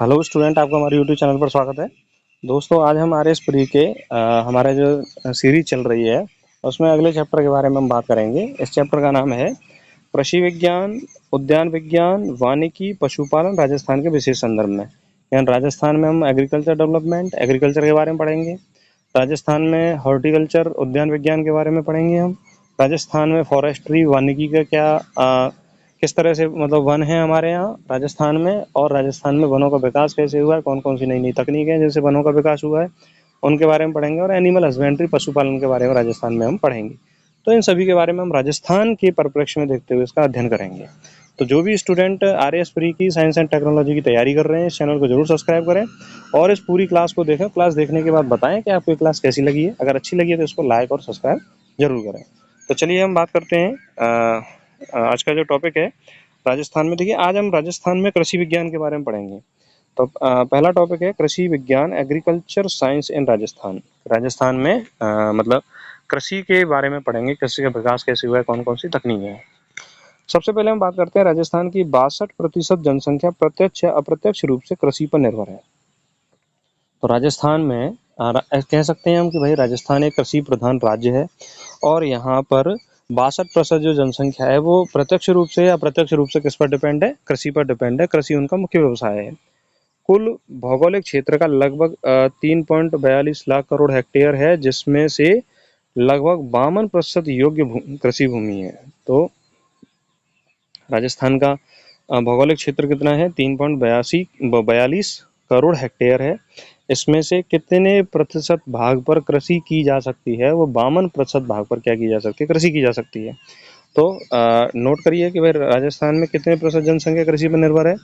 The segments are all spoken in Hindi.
हेलो स्टूडेंट, आपका हमारे यूट्यूब चैनल पर स्वागत है। दोस्तों, आज हम आर एस प्री के हमारा जो सीरीज चल रही है उसमें अगले चैप्टर के बारे में हम बात करेंगे। इस चैप्टर का नाम है कृषि विज्ञान, उद्यान विज्ञान, वानिकी, पशुपालन राजस्थान के विशेष संदर्भ में। यानी राजस्थान में हम एग्रीकल्चर डेवलपमेंट, एग्रीकल्चर के बारे में पढ़ेंगे। राजस्थान में हॉर्टिकल्चर, उद्यान विज्ञान के बारे में पढ़ेंगे हम। राजस्थान में फॉरेस्ट्री, वानिकी का किस तरह से मतलब वन है हमारे यहाँ राजस्थान में, और राजस्थान में वनों का विकास कैसे हुआ है, कौन कौन सी नई नई तकनीकें हैं जिनसे वनों का विकास हुआ है, उनके बारे में पढ़ेंगे। और एनिमल हस्बेंड्री, पशुपालन के बारे में राजस्थान में हम पढ़ेंगे। तो इन सभी के बारे में हम राजस्थान के परिप्रेक्ष्य में देखते हुए इसका अध्ययन करेंगे। तो जो भी स्टूडेंट आर एस प्री की साइंस एंड टेक्नोलॉजी की तैयारी कर रहे हैं, इस चैनल को जरूर सब्सक्राइब करें और इस पूरी क्लास को देखें। क्लास देखने के बाद बताएं कि आपको ये क्लास कैसी लगी है। अगर अच्छी लगी है तो इसको लाइक और सब्सक्राइब जरूर करें। तो चलिए हम बात करते हैं आज का जो टॉपिक है राजस्थान में। देखिए, आज हम राजस्थान में कृषि विज्ञान के बारे में पढ़ेंगे। तो पहला टॉपिक है कृषि विज्ञान, एग्रीकल्चर साइंस इन राजस्थान। राजस्थान में मतलब कृषि के बारे में पढ़ेंगे, कृषि का विकास कैसे हुआ है, कौन कौन सी तकनीकें हैं। सबसे पहले हम बात करते हैं राजस्थान की 62% जनसंख्या प्रत्यक्ष या अप्रत्यक्ष रूप से कृषि पर निर्भर है। तो राजस्थान में कह सकते हैं हम कि भाई राजस्थान एक कृषि प्रधान राज्य है और यहाँ पर 62% जो जनसंख्या है वो प्रत्यक्ष रूप से या अप्रत्यक्ष रूप से किस पर डिपेंड है? कृषि पर डिपेंड है। कृषि उनका मुख्य व्यवसाय है। कुल भौगोलिक क्षेत्र का लगभग 3.42 लाख करोड़ हेक्टेयर है, जिसमें से लगभग 52% योग्य कृषि भूमि है। तो राजस्थान का भौगोलिक क्षेत्र कितना है? 3.42 करोड़ हेक्टेयर है। इसमें से कितने प्रतिशत भाग पर कृषि की जा सकती है? वो 52% भाग पर क्या की जा सकती है? कृषि की जा सकती है। तो नोट करिए कि भाई राजस्थान में कितने प्रतिशत जनसंख्या कृषि पर निर्भर है?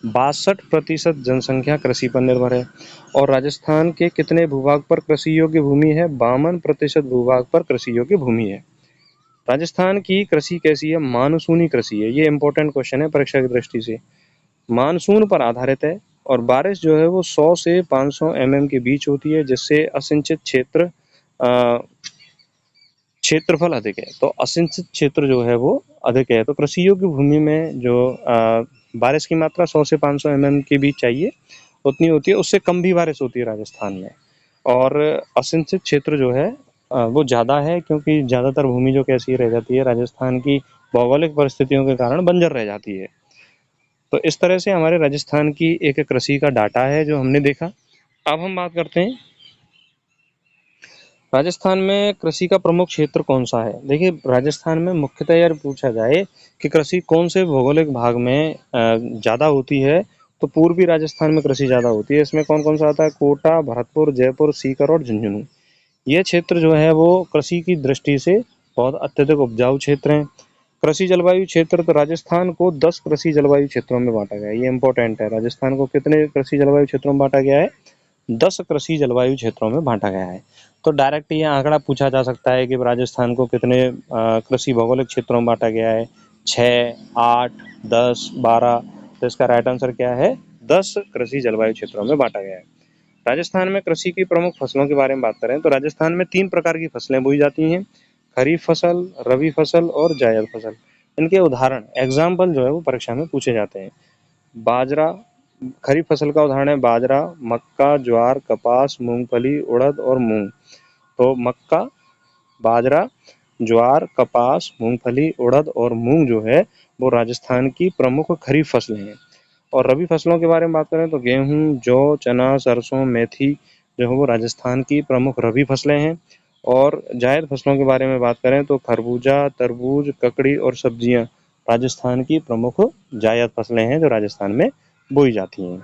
62% जनसंख्या कृषि पर निर्भर है। और राजस्थान के कितने भूभाग पर कृषि योग्य भूमि है? 52% भूभाग पर कृषि योग्य भूमि है। राजस्थान की कृषि कैसी है? मानसूनी कृषि है। ये इंपॉर्टेंट क्वेश्चन है परीक्षा की दृष्टि से। मानसून पर आधारित है और बारिश जो है वो 100 से 500 mm के बीच होती है, जिससे असिंचित क्षेत्रफल अधिक है। तो असिंचित क्षेत्र जो है वो अधिक है। तो कृषि योग्य भूमि में जो बारिश की मात्रा 100 से 500 mm के बीच चाहिए उतनी होती है, उससे कम भी बारिश होती है राजस्थान में। और असिंचित क्षेत्र जो है वो ज़्यादा है, क्योंकि ज़्यादातर भूमि जो कैसी रह जाती है राजस्थान की भौगोलिक परिस्थितियों के कारण बंजर रह जाती है। तो इस तरह से हमारे राजस्थान की एक कृषि का डाटा है जो हमने देखा। अब हम बात करते हैं राजस्थान में कृषि का प्रमुख क्षेत्र कौन सा है। देखिए, राजस्थान में मुख्यतः यह पूछा जाए कि कृषि कौन से भौगोलिक भाग में ज़्यादा होती है, तो पूर्वी राजस्थान में कृषि ज़्यादा होती है। इसमें कौन कौन सा आता है? कोटा, भरतपुर, जयपुर, सीकर और झुंझुनू। ये क्षेत्र जो है वो कृषि की दृष्टि से बहुत अत्यधिक उपजाऊ क्षेत्र हैं। कृषि जलवायु क्षेत्र, तो राजस्थान को 10 कृषि जलवायु क्षेत्रों में बांटा गया है। ये इंपॉर्टेंट है। राजस्थान को कितने कृषि जलवायु क्षेत्रों में बांटा गया है? 10 कृषि जलवायु क्षेत्रों में बांटा गया है। तो डायरेक्ट ये आंकड़ा पूछा जा सकता है कि राजस्थान को कितने कृषि भौगोलिक क्षेत्रों में बांटा गया है? 6, 8, 10, 12। तो इसका राइट आंसर क्या है? 10 कृषि जलवायु क्षेत्रों में बांटा गया है। राजस्थान में कृषि की प्रमुख फसलों के बारे में बात करें तो राजस्थान में 3 प्रकार की फसलें बोई जाती हैं: खरीफ फसल, रबी फसल और जायद फसल। इनके उदाहरण, एग्जाम्पल जो है वो परीक्षा में पूछे जाते हैं। बाजरा, खरीफ फसल का उदाहरण है बाजरा, मक्का, ज्वार, कपास, मूंगफली, उड़द और मूंग। तो मक्का, बाजरा, ज्वार, कपास, मूंगफली, उड़द और मूंग जो है वो राजस्थान की प्रमुख खरीफ फसलें हैं। और रबी फसलों के बारे में बात करें तो गेहूं, जौ, चना, सरसों, मेथी जो है वो राजस्थान की प्रमुख रबी फसलें हैं। और जायद फसलों के बारे में बात करें तो खरबूजा, तरबूज, ककड़ी और सब्जियां राजस्थान की प्रमुख जायद फसलें हैं जो राजस्थान में बोई जाती हैं।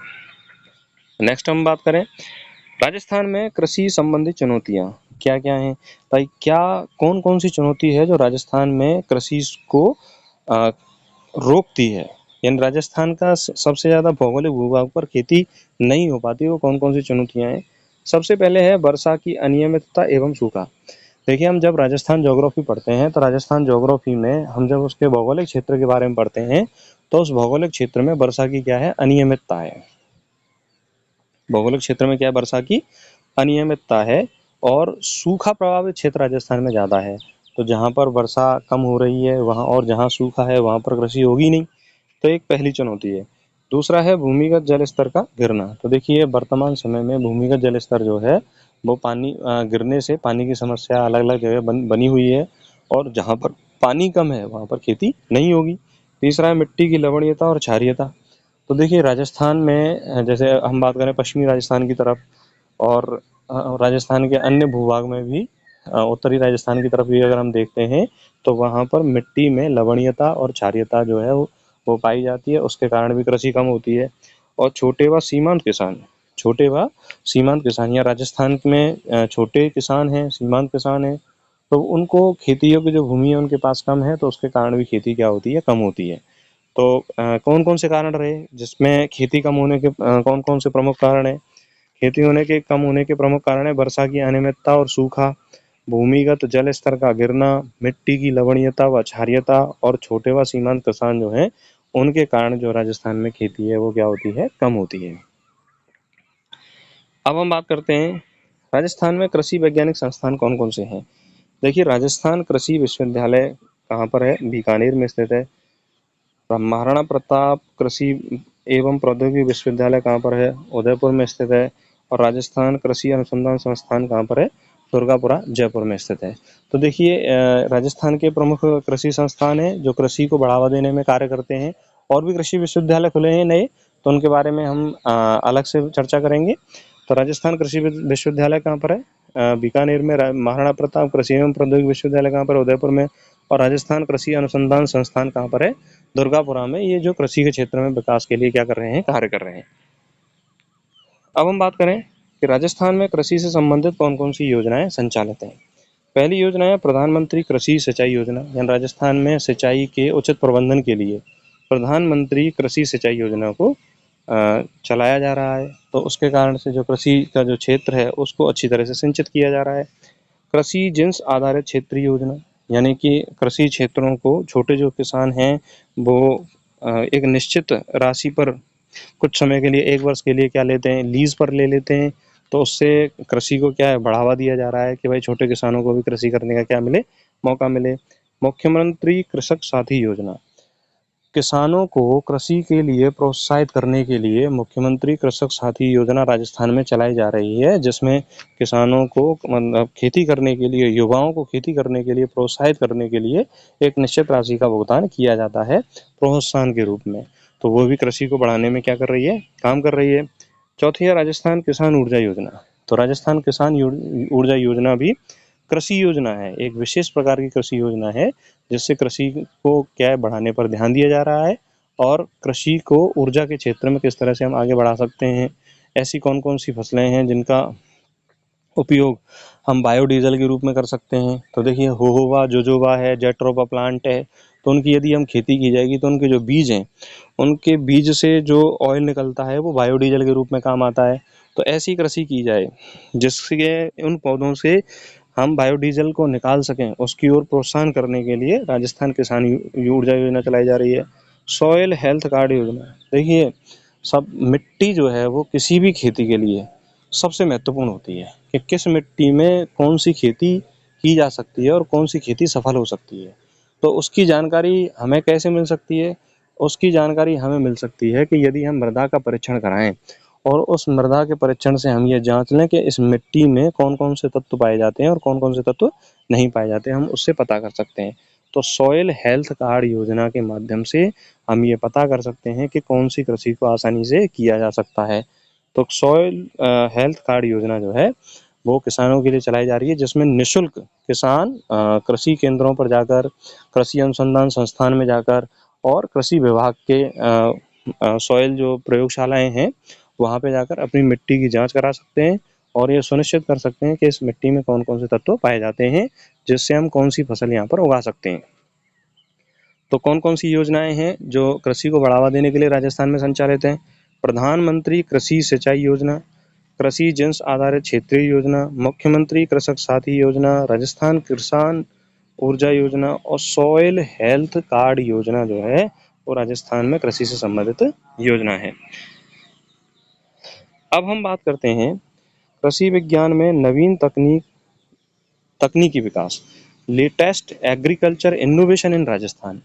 नेक्स्ट हम बात करें राजस्थान में कृषि संबंधी चुनौतियां क्या क्या हैं। भाई, क्या कौन कौन सी चुनौती है जो राजस्थान में कृषि को रोकती है? यानी राजस्थान का सबसे ज़्यादा भौगोलिक भूभाग पर खेती नहीं हो पाती, वो कौन कौन सी चुनौतियां हैं? सबसे पहले है वर्षा की अनियमितता एवं सूखा। देखिए, हम जब राजस्थान ज्योग्राफी पढ़ते हैं तो राजस्थान ज्योग्राफी में हम जब उसके भौगोलिक क्षेत्र के बारे में पढ़ते हैं तो उस भौगोलिक क्षेत्र में वर्षा की क्या है? अनियमितता है। भौगोलिक क्षेत्र में क्या है? वर्षा की अनियमितता है। और सूखा प्रभावित क्षेत्र राजस्थान में ज़्यादा है। तो जहाँ पर वर्षा कम हो रही है वहाँ, और जहाँ सूखा है वहाँ पर कृषि होगी नहीं। तो एक पहली चुनौती है। दूसरा है भूमिगत जल स्तर का गिरना। तो देखिए वर्तमान समय में भूमिगत जल स्तर जो है वो पानी गिरने से पानी की समस्या अलग-अलग जगह बनी हुई है और जहाँ पर पानी कम है वहाँ पर खेती नहीं होगी। तीसरा है मिट्टी की लवणीयता और क्षारीयता। तो देखिए राजस्थान में जैसे हम बात करें पश्चिमी राजस्थान की तरफ और राजस्थान के अन्य भूभाग में भी उत्तरी राजस्थान की तरफ भी अगर हम देखते हैं तो वहाँ पर मिट्टी में लवणीयता और क्षारीयता जो है वो पाई जाती है, उसके कारण भी कृषि कम होती है। और छोटे व सीमांत किसान या राजस्थान में छोटे किसान हैं, सीमांत किसान हैं, तो उनको खेती योग्य जो भूमि है उनके पास कम है, तो उसके कारण भी खेती क्या होती है, कम होती है। तो कौन कौन से कारण रहे जिसमें खेती कम होने के कौन कौन से प्रमुख कारण है? खेती होने के कम होने के प्रमुख कारण है वर्षा की अनियमितता और सूखा, भूमिगत जल स्तर का गिरना, मिट्टी की लवणीयता व क्षारीयता और छोटे व सीमांत किसान जो हैं उनके कारण जो राजस्थान में खेती है वो क्या होती है, कम होती है। अब हम बात करते हैं राजस्थान में कृषि वैज्ञानिक संस्थान कौन कौन से हैं। देखिए राजस्थान कृषि विश्वविद्यालय कहाँ पर है, बीकानेर में स्थित है। महाराणा प्रताप कृषि एवं प्रौद्योगिकी विश्वविद्यालय कहाँ पर है, उदयपुर में स्थित है। और राजस्थान कृषि अनुसंधान संस्थान कहाँ पर है, दुर्गापुरा जयपुर में स्थित है। तो देखिए राजस्थान के प्रमुख कृषि संस्थान हैं जो कृषि को बढ़ावा देने में कार्य करते हैं। और भी कृषि विश्वविद्यालय खुले हैं नए, तो उनके बारे में हम अलग से चर्चा करेंगे। तो राजस्थान कृषि विश्वविद्यालय कहाँ पर है, बीकानेर में। महाराणा प्रताप कृषि एवं प्रौद्योगिकी विश्वविद्यालय कहाँ पर है, उदयपुर में। और राजस्थान कृषि अनुसंधान संस्थान कहाँ पर है, दुर्गापुरा में। ये जो कृषि के क्षेत्र में विकास के लिए क्या कर रहे हैं, कार्य कर रहे हैं। अब हम बात करें कि राजस्थान में कृषि से संबंधित कौन कौन सी योजनाएं संचालित हैं। पहली योजना है प्रधानमंत्री कृषि सिंचाई योजना, यानी राजस्थान में सिंचाई के उचित प्रबंधन के लिए प्रधानमंत्री कृषि सिंचाई योजना को चलाया जा रहा है। तो उसके कारण से जो कृषि का जो क्षेत्र है उसको अच्छी तरह से सिंचित किया जा रहा है। कृषि जिन्स आधारित क्षेत्रीय योजना, यानी कि कृषि क्षेत्रों को छोटे जो किसान हैं वो एक निश्चित राशि पर कुछ समय के लिए, 1 वर्ष के लिए क्या लेते हैं, लीज़ पर ले लेते हैं। तो उससे कृषि को क्या है, बढ़ावा दिया जा रहा है कि भाई छोटे किसानों को भी कृषि करने का क्या मिले, मौका मिले। मुख्यमंत्री कृषक साथी योजना, किसानों को कृषि के लिए प्रोत्साहित करने के लिए मुख्यमंत्री कृषक साथी योजना राजस्थान में चलाई जा रही है, जिसमें किसानों को मतलब खेती करने के लिए, युवाओं को खेती करने के लिए प्रोत्साहित करने के लिए एक निश्चित राशि का भुगतान किया जाता है प्रोत्साहन के रूप में। तो वो भी कृषि को बढ़ाने में क्या कर रही है, काम कर रही है। चौथी है राजस्थान किसान ऊर्जा योजना। तो राजस्थान किसान ऊर्जा योजना भी कृषि योजना है, एक विशेष प्रकार की कृषि योजना है जिससे कृषि को क्या है, बढ़ाने पर ध्यान दिया जा रहा है और कृषि को ऊर्जा के क्षेत्र में किस तरह से हम आगे बढ़ा सकते हैं। ऐसी कौन कौन सी फसलें हैं जिनका उपयोग हम बायोडीजल के रूप में कर सकते हैं। तो देखिए होहोवा, जोजोबा है, जेट्रोफा प्लांट है, तो उनकी यदि हम खेती की जाएगी तो उनके जो बीज हैं, उनके बीज से जो ऑयल निकलता है वो बायोडीजल के रूप में काम आता है। तो ऐसी कृषि की जाए जिससे उन पौधों से हम बायोडीजल को निकाल सकें, उसकी ओर प्रोत्साहन करने के लिए राजस्थान किसान ऊर्जा योजना चलाई जा रही है। सॉयल हेल्थ कार्ड योजना, देखिए सब मिट्टी जो है वो किसी भी खेती के लिए सबसे महत्वपूर्ण होती है कि किस मिट्टी में कौन सी खेती की जा सकती है और कौन सी खेती सफल हो सकती है। तो उसकी जानकारी हमें कैसे मिल सकती है, उसकी जानकारी हमें मिल सकती है कि यदि हम मृदा का परीक्षण कराएं और उस मृदा के परीक्षण से हम ये जांच लें कि इस मिट्टी में कौन कौन से तत्व पाए जाते हैं और कौन कौन से तत्व नहीं पाए जाते, हम उससे पता कर सकते हैं। तो सॉइल हेल्थ कार्ड योजना के माध्यम से हम ये पता कर सकते हैं कि कौन सी कृषि को आसानी से किया जा सकता है। तो सॉइल हेल्थ कार्ड योजना जो है वो किसानों के लिए चलाई जा रही है, जिसमें निःशुल्क किसान कृषि केंद्रों पर जाकर, कृषि अनुसंधान संस्थान में जाकर और कृषि विभाग के सॉइल जो प्रयोगशालाएं हैं वहाँ पे जाकर अपनी मिट्टी की जांच करा सकते हैं और ये सुनिश्चित कर सकते हैं कि इस मिट्टी में कौन कौन से तत्व पाए जाते हैं जिससे हम कौन सी फसल यहाँ पर उगा सकते हैं। तो कौन कौन सी योजनाएं हैं जो कृषि को बढ़ावा देने के लिए राजस्थान में संचालित हैं। प्रधानमंत्री कृषि सिंचाई योजना, कृषि जिन्स आधारित क्षेत्रीय योजना, मुख्यमंत्री कृषक साथी योजना, राजस्थान किसान ऊर्जा योजना और सॉइल हेल्थ कार्ड योजना जो है वो राजस्थान में कृषि से संबंधित योजना है। अब हम बात करते हैं कृषि विज्ञान में नवीन तकनीकी विकास, latest agriculture innovation in Rajasthan.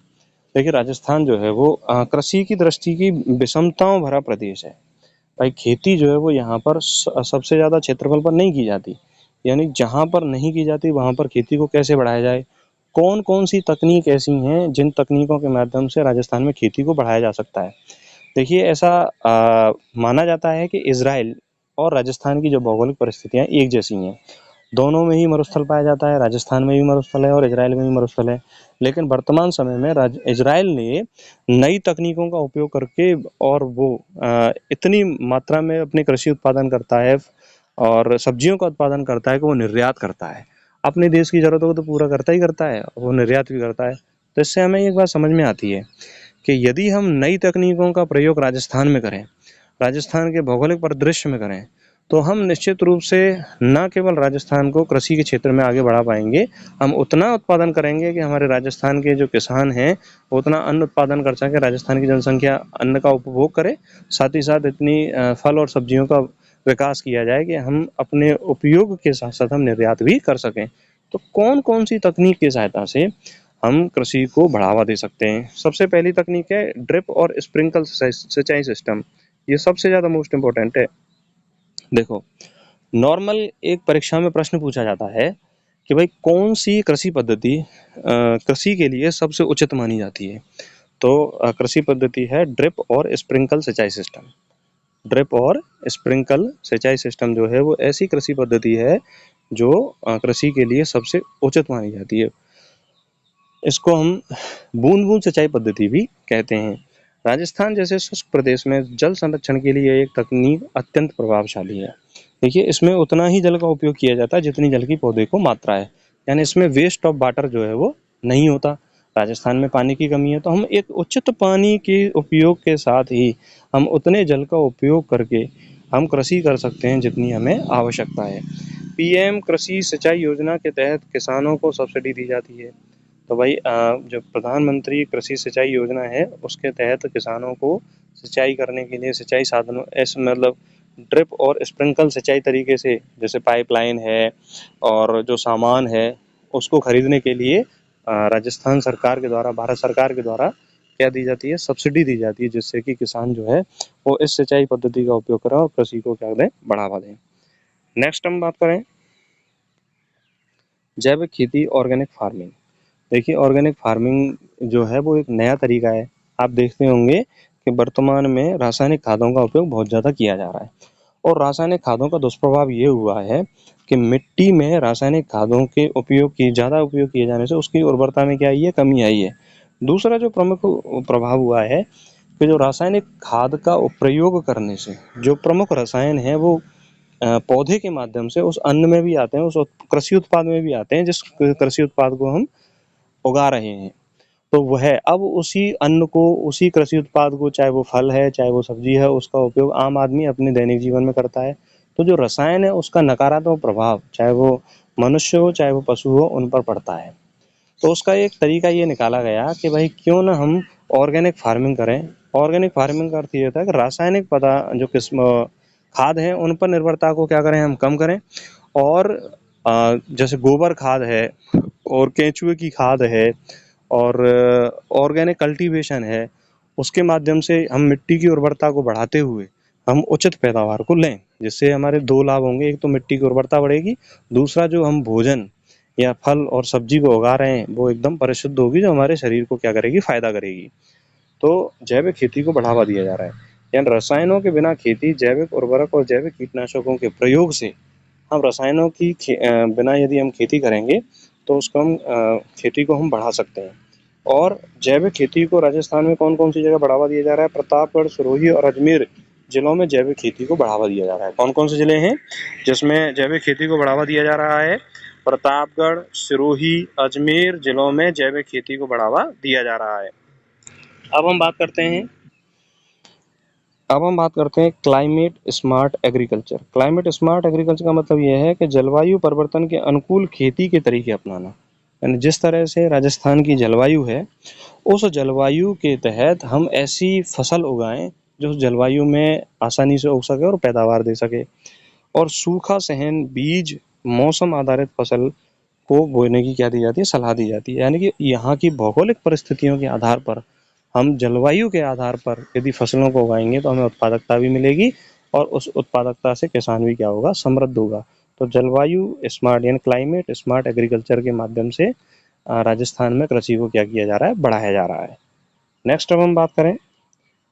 देखिए राजस्थान जो है वो कृषि की दृष्टि की विषमताओं भरा प्रदेश है। भाई खेती जो है वो यहाँ पर सबसे ज़्यादा क्षेत्रफल पर नहीं की जाती। यानी जहाँ पर नहीं की जाती वहाँ पर खेती को कैसे बढ़ाया जाए? कौन-कौन सी तकनीक ऐसी हैं जिन तकनीकों के माध्यम से राजस्थान में खेती को बढ़ाया जा सकता है? देखिए ऐसा माना जाता है कि इज़राइल और राजस्थान की जो भौगोलिक परिस्थितियाँ एक जैसी हैं। दोनों में ही मरुस्थल पाया जाता है, राजस्थान में भी मरुस्थल है और इज़राइल में भी मरुस्थल है। लेकिन वर्तमान समय में इज़राइल ने नई तकनीकों का उपयोग करके और वो इतनी मात्रा में अपने कृषि उत्पादन करता है और सब्जियों का उत्पादन करता है कि वो निर्यात करता है। अपने देश की ज़रूरतों को तो पूरा करता ही करता है, वो निर्यात भी करता है। तो इससे हमें एक बात समझ में आती है कि यदि हम नई तकनीकों का प्रयोग राजस्थान में करें, राजस्थान के भौगोलिक परिदृश्य में करें, तो हम निश्चित रूप से न केवल राजस्थान को कृषि के क्षेत्र में आगे बढ़ा पाएँगे, हम उतना उत्पादन करेंगे कि हमारे राजस्थान के जो किसान हैं, वो उतना अन्न उत्पादन कर सकें, राजस्थान की जनसंख्या अन्न का उपभोग करे, साथ ही साथ इतनी फल और सब्जियों का विकास किया जाए कि हम अपने उपयोग के साथ-साथ हम निर्यात भी कर सकें। तो कौन-कौन सी तकनीक की सहायता से हम कृषि को बढ़ावा दे सकते हैं? सबसे पहली तकनीक है ड्रिप और स्प्रिंकल सिंचाई सिस्टम। ये सबसे ज़्यादा मोस्ट इम्पोर्टेंट है। देखो, नॉर्मल एक परीक्षा में प्रश्न पूछा जाता है कि भाई कौन-सी कृषि पद्धति कृषि के लिए सबसे उचित मानी जाती है? तो कृषि पद्धति है ड्रिप और स्प्रिंकल सिंचाई सिस्टम। ड्रिप और स्प्रिंकल सिंचाई सिस्टम जो है वो ऐसी कृषि पद्धति है जो कृषि के लिए सबसे उचित मानी जाती है। इसको हम बूंद-बूंद सिंचाई पद्धति भी कहते हैं। राजस्थान जैसे शुष्क प्रदेश में जल संरक्षण के लिए एक तकनीक अत्यंत प्रभावशाली है। देखिए इसमें उतना ही जल का उपयोग किया जाता है जितनी जल की पौधे को मात्रा है। यानी इसमें वेस्ट ऑफ वाटर जो है वो नहीं होता। राजस्थान में पानी की कमी है तो हम एक उचित पानी के उपयोग के साथ ही हम उतने जल का उपयोग करके हम कृषि कर सकते हैं जितनी हमें आवश्यकता है। पीएम कृषि सिंचाई योजना के तहत किसानों को सब्सिडी दी जाती है। तो भाई जो प्रधानमंत्री कृषि सिंचाई योजना है उसके तहत किसानों को सिंचाई करने के लिए सिंचाई साधनों ऐसे मतलब ड्रिप और स्प्रिंकल सिंचाई तरीके से जैसे पाइपलाइन है और जो सामान है उसको खरीदने के लिए राजस्थान सरकार के द्वारा भारत सरकार के द्वारा क्या दी जाती है सब्सिडी दी जाती है जिससे कि किसान जो है वो इस सिंचाई पद्धति का उपयोग करें और कृषि को क्या दें बढ़ावा दें। नेक्स्ट हम बात करें जैविक खेती ऑर्गेनिक फार्मिंग। देखिए ऑर्गेनिक फार्मिंग जो है वो एक नया तरीका है। आप देखते होंगे कि वर्तमान में रासायनिक खादों का उपयोग बहुत ज़्यादा किया जा रहा है और रासायनिक खादों का दुष्प्रभाव ये हुआ है कि मिट्टी में रासायनिक खादों के ज़्यादा उपयोग किए जाने से उसकी उर्वरता में क्या आई है कमी आई है। दूसरा जो प्रमुख प्रभाव हुआ है कि जो रासायनिक खाद का प्रयोग करने से जो प्रमुख रसायन है वो पौधे के माध्यम से उस अन्न में भी आते हैं, उस कृषि उत्पाद में भी आते हैं जिस कृषि उत्पाद को हम उगा रहे हैं। तो वह अब उसी अन्न को, उसी कृषि उत्पाद को चाहे वो फल है, चाहे वो सब्जी है, उसका उपयोग आम आदमी अपने दैनिक जीवन में करता है। तो जो रसायन है उसका नकारात्मक प्रभाव चाहे वो मनुष्य हो, चाहे वो पशु हो, उन पर पड़ता है। तो उसका एक तरीका ये निकाला गया कि भाई क्यों ना हम ऑर्गेनिक फार्मिंग करें। ऑर्गेनिक फार्मिंग का अर्थ ये होता है कि रासायनिक जो किस्म खाद हैं उन पर निर्भरता को क्या करें हम कम करें और जैसे गोबर खाद है और केंचुए की खाद है और ऑर्गेनिक कल्टीवेशन है, उसके माध्यम से हम मिट्टी की उर्वरता को बढ़ाते हुए हम उचित पैदावार को लें, जिससे हमारे 2 लाभ होंगे। एक तो मिट्टी की उर्वरता बढ़ेगी, दूसरा जो हम भोजन या फल और सब्जी को उगा रहे हैं, वो एकदम परिशुद्ध होगी, जो हमारे शरीर को क्या करेगी, फ़ायदा करेगी। तो जैविक खेती को बढ़ावा दिया जा रहा है। यानी रसायनों के बिना खेती, जैविक उर्वरक और जैविक कीटनाशकों के प्रयोग से हम रसायनों की बिना यदि हम खेती करेंगे, तो उसको हम खेती को हम बढ़ा सकते हैं। और जैविक खेती को राजस्थान में कौन-कौन सी जगह बढ़ावा दिया जा रहा है? प्रतापगढ़, सिरोही और अजमेर जिलों में जैविक खेती को बढ़ावा दिया जा रहा है। कौन-कौन से जिले हैं जिसमें जैविक खेती को बढ़ावा दिया जा रहा है? प्रतापगढ़, सिरोही, अजमेर जिलों में जैविक खेती को बढ़ावा दिया जा रहा है। अब हम बात करते हैं climate smart agriculture. Climate smart agriculture का मतलब ये है कि जलवायु परिवर्तन के अनुकूल खेती के तरीके अपनाना। यानी जिस तरह से राजस्थान की जलवायु है, उस जलवायु के तहत हम ऐसी फसल उगाएं जो उस जलवायु में आसानी से उग सके और पैदावार दे सके। और सूखा सहन बीज, मौसम आधारित फसल को बोने की क्या दी जाती है, सलाह दी जाती है। यानी कि यहाँ की भौगोलिक परिस्थितियों के आधार पर, हम जलवायु के आधार पर यदि फसलों को उगाएंगे तो हमें उत्पादकता भी मिलेगी और उस उत्पादकता से किसान भी क्या होगा, समृद्ध होगा। तो जलवायु स्मार्ट यानी क्लाइमेट स्मार्ट एग्रीकल्चर के माध्यम से राजस्थान में कृषि को क्या किया जा रहा है, बढ़ाया जा रहा है। नेक्स्ट अब हम बात करें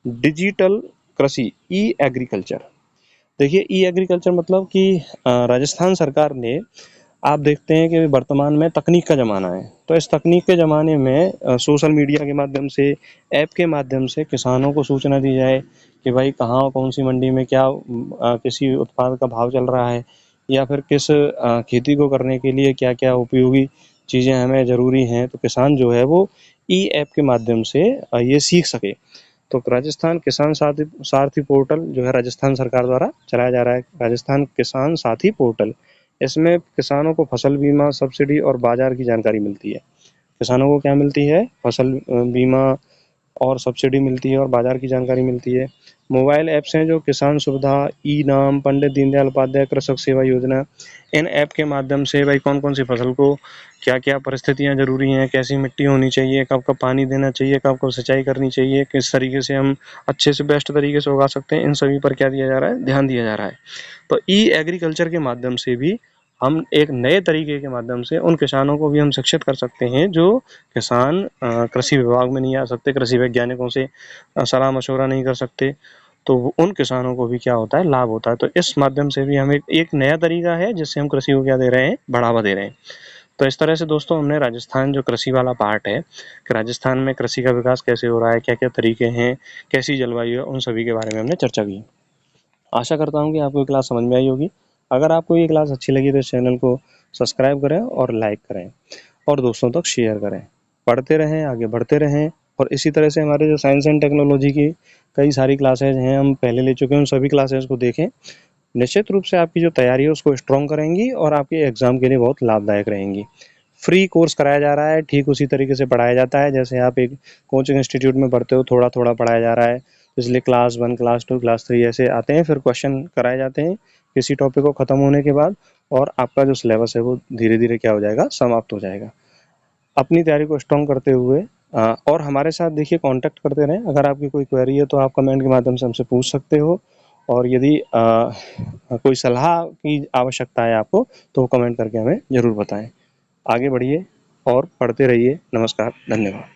डिजिटल कृषि, ई एग्रीकल्चर। देखिए ई एग्रीकल्चर मतलब कि राजस्थान सरकार ने, आप देखते हैं कि वर्तमान में तकनीक का ज़माना है, तो इस तकनीक के ज़माने में सोशल मीडिया के माध्यम से, ऐप के माध्यम से किसानों को सूचना दी जाए कि भाई कहाँ कौन सी मंडी में क्या किसी उत्पाद का भाव चल रहा है, या फिर किस खेती को करने के लिए क्या क्या उपयोगी चीज़ें हमें ज़रूरी हैं, तो किसान जो है वो ई ऐप के माध्यम से ये सीख सके। तो राजस्थान किसान साथी सारथी पोर्टल जो है राजस्थान सरकार द्वारा चलाया जा रहा है, राजस्थान किसान साथी पोर्टल। इसमें किसानों को फसल बीमा, सब्सिडी और बाजार की जानकारी मिलती है। किसानों को क्या मिलती है, फसल बीमा और सब्सिडी मिलती है और बाजार की जानकारी मिलती है। मोबाइल ऐप्स हैं जो किसान सुविधा, ई नाम, पंडित दीनदयाल उपाध्याय कृषक सेवा योजना, इन ऐप के माध्यम से भाई कौन कौन सी फसल को क्या क्या परिस्थितियां जरूरी हैं, कैसी मिट्टी होनी चाहिए, कब कब पानी देना चाहिए, कब कब सिंचाई करनी चाहिए, किस तरीके से हम अच्छे से बेस्ट तरीके से उगा सकते हैं, इन सभी पर क्या दिया जा रहा है, ध्यान दिया जा रहा है। तो ई एग्रीकल्चर के माध्यम से भी हम एक नए तरीके के माध्यम से उन किसानों को भी हम शिक्षित कर सकते हैं जो किसान कृषि विभाग में नहीं आ सकते, कृषि वैज्ञानिकों से सलाह मशवरा नहीं कर सकते, तो उन किसानों को भी क्या होता है, लाभ होता है। तो इस माध्यम से भी हमें एक नया तरीका है जिससे हम कृषि को क्या दे रहे हैं, बढ़ावा दे रहे हैं। तो इस तरह से दोस्तों हमने राजस्थान जो कृषि वाला पार्ट है कि राजस्थान में कृषि का विकास कैसे हो रहा है, क्या क्या तरीके हैं, कैसी जलवायु है, उन सभी के बारे में हमने चर्चा की। आशा करता हूँ कि आपको ये क्लास समझ में आई होगी। अगर आपको ये क्लास अच्छी लगी तो इस चैनल को सब्सक्राइब करें और लाइक करें और दोस्तों तक शेयर करें। पढ़ते रहें, आगे बढ़ते रहें। और इसी तरह से हमारे जो साइंस एंड टेक्नोलॉजी की कई सारी क्लासेज हैं, हम पहले ले चुके हैं, उन सभी क्लासेज को देखें। निश्चित रूप से आपकी जो तैयारी है उसको स्ट्रॉन्ग करेंगी और आपके एग्जाम के लिए बहुत लाभदायक रहेंगी। फ्री कोर्स कराया जा रहा है, ठीक उसी तरीके से पढ़ाया जाता है जैसे आप एक कोचिंग इंस्टीट्यूट में पढ़ते हो, थोड़ा थोड़ा पढ़ाया जा रहा है। इसलिए क्लास 1, क्लास 2, क्लास 3 ऐसे आते हैं, फिर क्वेश्चन कराए जाते हैं किसी टॉपिक को ख़त्म होने के बाद, और आपका जो सिलेबस है वो धीरे धीरे क्या हो जाएगा, समाप्त हो जाएगा। अपनी तैयारी को स्ट्रॉन्ग करते हुए और हमारे साथ देखिए कांटेक्ट करते रहें। अगर आपकी कोई क्वेरी है तो आप कमेंट के माध्यम से हमसे पूछ सकते हो, और यदि कोई सलाह की आवश्यकता है आपको तो कमेंट करके हमें ज़रूर बताएं। आगे बढ़िए और पढ़ते रहिए। नमस्कार, धन्यवाद।